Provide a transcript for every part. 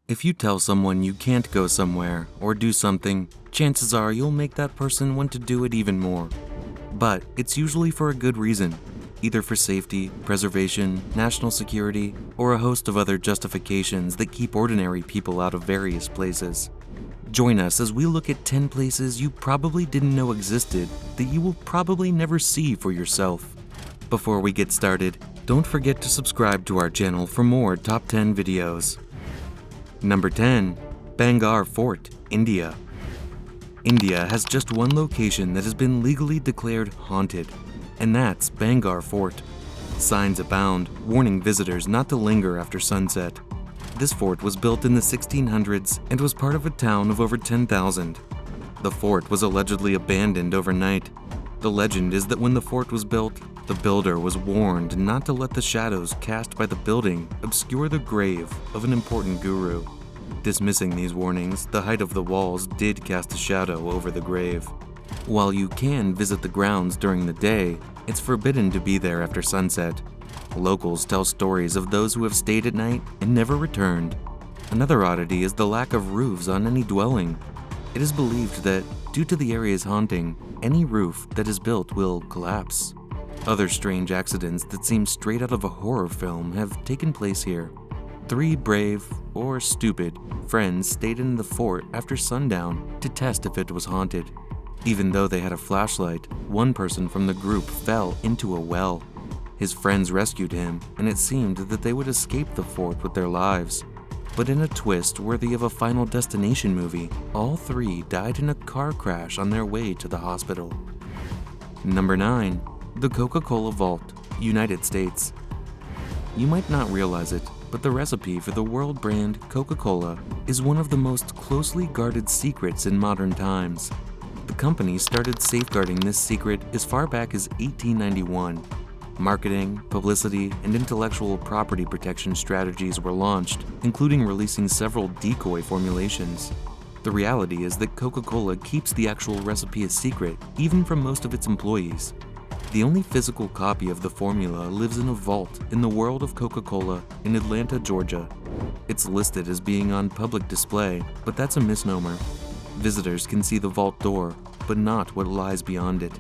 If you tell someone you can't go somewhere or do something, chances are you'll make that person want to do it even more. But it's usually for a good reason, either for safety, preservation, national security, or a host of other justifications that keep ordinary people out of various places. Join us as we look at 10 places you probably didn't know existed that you will probably never see for yourself. Before we get started, don't forget to subscribe to our channel for more top 10 videos. Number 10. Bhangarh Fort, India. India has just one location that has been legally declared haunted, and that's Bhangarh Fort. Signs abound, warning visitors not to linger after sunset. This fort was built in the 1600s and was part of a town of over 10,000. The fort was allegedly abandoned overnight. The legend is that when the fort was built, the builder was warned not to let the shadows cast by the building obscure the grave of an important guru. Dismissing these warnings, the height of the walls did cast a shadow over the grave. While you can visit the grounds during the day, it's forbidden to be there after sunset. Locals tell stories of those who have stayed at night and never returned. Another oddity is the lack of roofs on any dwelling. It is believed that, due to the area's haunting, any roof that is built will collapse. Other strange accidents that seem straight out of a horror film have taken place here. 3 brave, or stupid, friends stayed in the fort after sundown to test if it was haunted. Even though they had a flashlight, one person from the group fell into a well. His friends rescued him, and it seemed that they would escape the fort with their lives. But in a twist worthy of a Final Destination movie, all 3 died in a car crash on their way to the hospital. Number 9. The Coca-Cola Vault, United States. You might not realize it, but the recipe for the world brand Coca-Cola is one of the most closely guarded secrets in modern times. The company started safeguarding this secret as far back as 1891. Marketing, publicity, and intellectual property protection strategies were launched, including releasing several decoy formulations. The reality is that Coca-Cola keeps the actual recipe a secret, even from most of its employees. The only physical copy of the formula lives in a vault in the world of Coca-Cola in Atlanta, Georgia. It's listed as being on public display, but that's a misnomer. Visitors can see the vault door, but not what lies beyond it.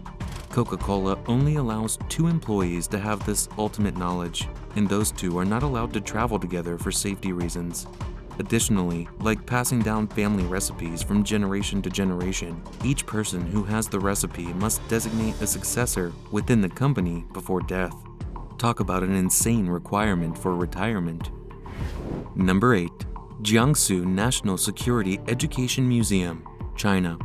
Coca-Cola only allows 2 employees to have this ultimate knowledge, and those 2 are not allowed to travel together for safety reasons. Additionally, like passing down family recipes from generation to generation, each person who has the recipe must designate a successor within the company before death. Talk about an insane requirement for retirement. Number 8. Jiangsu National Security Education Museum, China.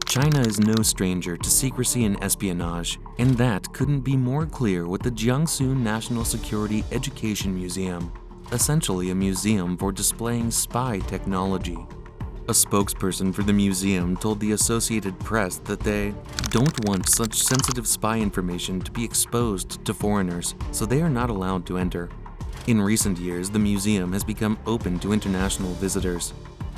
China is no stranger to secrecy and espionage, and that couldn't be more clear with the Jiangsu National Security Education Museum. Essentially a museum for displaying spy technology. A spokesperson for the museum told the Associated Press that they don't want such sensitive spy information to be exposed to foreigners, so they are not allowed to enter. In recent years, the museum has become open to international visitors.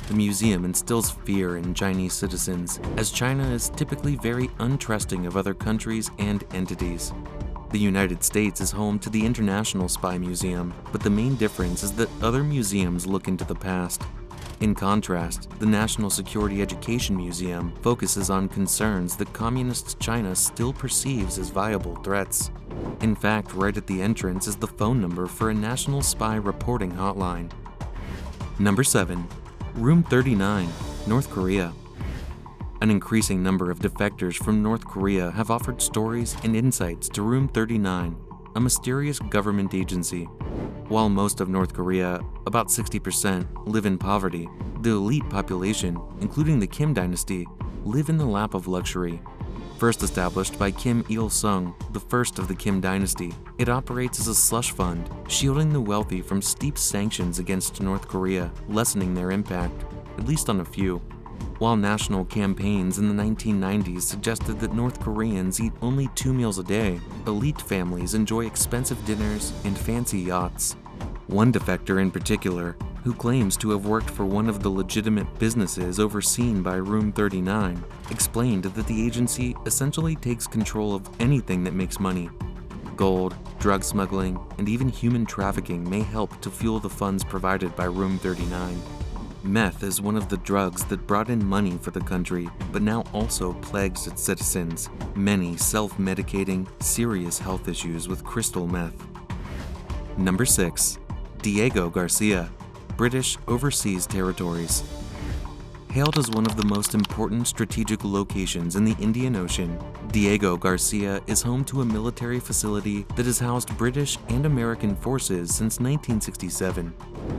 The museum instills fear in Chinese citizens, as China is typically very untrusting of other countries and entities. The United States is home to the International Spy Museum, but the main difference is that other museums look into the past. In contrast, the National Security Education Museum focuses on concerns that Communist China still perceives as viable threats. In fact, right at the entrance is the phone number for a national spy reporting hotline. Number 7. Room 39, North Korea. An increasing number of defectors from North Korea have offered stories and insights to Room 39, a mysterious government agency. While most of North Korea, about 60%, live in poverty, the elite population, including the Kim dynasty, live in the lap of luxury. First established by Kim Il-sung, the first of the Kim dynasty, it operates as a slush fund, shielding the wealthy from steep sanctions against North Korea, lessening their impact, at least on a few. While national campaigns in the 1990s suggested that North Koreans eat only 2 meals a day, elite families enjoy expensive dinners and fancy yachts. One defector in particular, who claims to have worked for one of the legitimate businesses overseen by Room 39, explained that the agency essentially takes control of anything that makes money. Gold, drug smuggling, and even human trafficking may help to fuel the funds provided by Room 39. Meth is one of the drugs that brought in money for the country, but now also plagues its citizens, many self-medicating serious health issues with crystal meth. Number 6. Diego Garcia, British Overseas Territories. Hailed as one of the most important strategic locations in the Indian Ocean, Diego Garcia is home to a military facility that has housed British and American forces since 1967.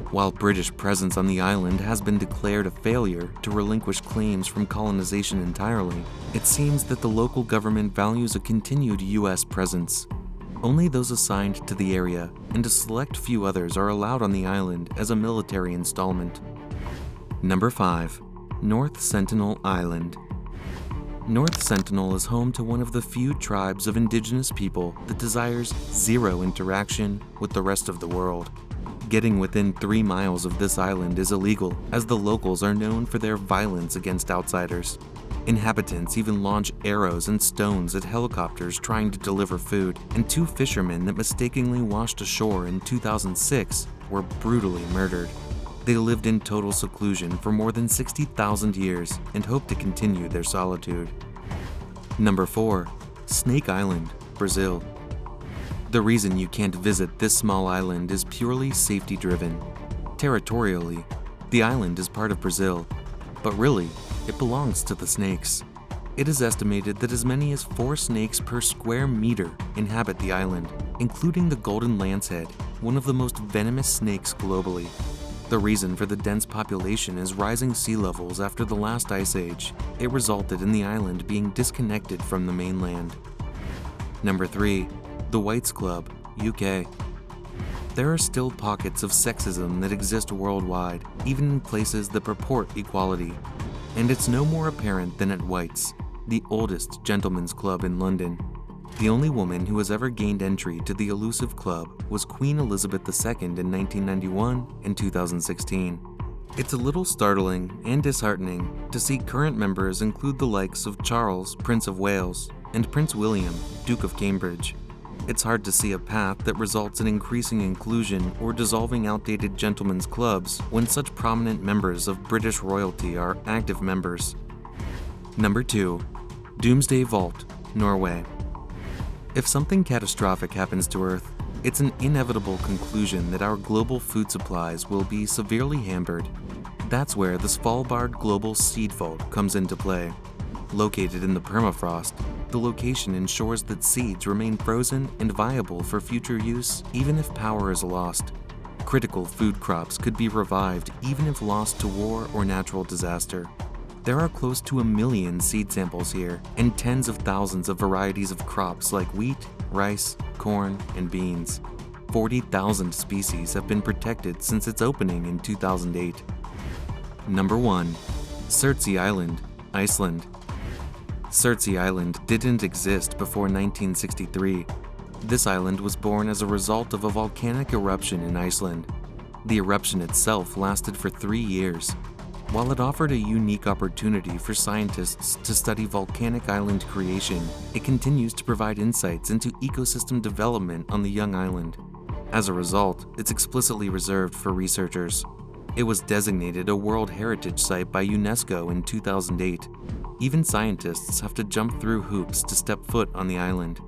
While British presence on the island has been declared a failure to relinquish claims from colonization entirely, it seems that the local government values a continued U.S. presence. Only those assigned to the area and a select few others are allowed on the island as a military installment. Number 5. North Sentinel Island. North Sentinel is home to one of the few tribes of indigenous people that desires zero interaction with the rest of the world. Getting within 3 miles of this island is illegal, as the locals are known for their violence against outsiders. Inhabitants even launch arrows and stones at helicopters trying to deliver food, and 2 fishermen that mistakenly washed ashore in 2006 were brutally murdered. They lived in total seclusion for more than 60,000 years and hope to continue their solitude. Number 4. Snake Island, Brazil. The reason you can't visit this small island is purely safety-driven. Territorially, the island is part of Brazil, but really, it belongs to the snakes. It is estimated that as many as 4 snakes per square meter inhabit the island, including the golden lancehead, one of the most venomous snakes globally. The reason for the dense population is rising sea levels after the last ice age. It resulted in the island being disconnected from the mainland. Number 3. The Whites Club, UK. There are still pockets of sexism that exist worldwide, even in places that purport equality. And it's no more apparent than at Whites, the oldest gentlemen's club in London. The only woman who has ever gained entry to the elusive club was Queen Elizabeth II in 1991 and 2016. It's a little startling and disheartening to see current members include the likes of Charles, Prince of Wales, and Prince William, Duke of Cambridge. It's hard to see a path that results in increasing inclusion or dissolving outdated gentlemen's clubs when such prominent members of British royalty are active members. Number 2. Doomsday Vault, Norway. If something catastrophic happens to Earth, it's an inevitable conclusion that our global food supplies will be severely hampered. That's where the Svalbard Global Seed Vault comes into play. Located in the permafrost, the location ensures that seeds remain frozen and viable for future use even if power is lost. Critical food crops could be revived even if lost to war or natural disaster. There are close to 1 million seed samples here, and tens of thousands of varieties of crops like wheat, rice, corn, and beans. 40,000 species have been protected since its opening in 2008. Number 1. Surtsey Island, Iceland. Surtsey Island didn't exist before 1963. This island was born as a result of a volcanic eruption in Iceland. The eruption itself lasted for 3 years. While it offered a unique opportunity for scientists to study volcanic island creation, it continues to provide insights into ecosystem development on the young island. As a result, it's explicitly reserved for researchers. It was designated a World Heritage Site by UNESCO in 2008. Even scientists have to jump through hoops to step foot on the island.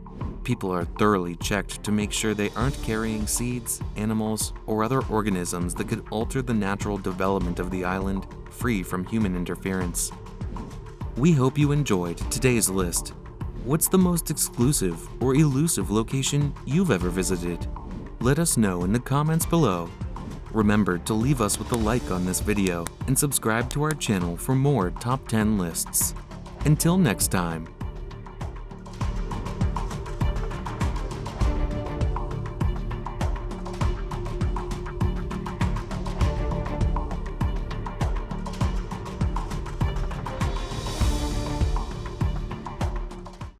People are thoroughly checked to make sure they aren't carrying seeds, animals, or other organisms that could alter the natural development of the island, free from human interference. We hope you enjoyed today's list. What's the most exclusive or elusive location you've ever visited? Let us know in the comments below. Remember to leave us with a like on this video and subscribe to our channel for more top 10 lists. Until next time.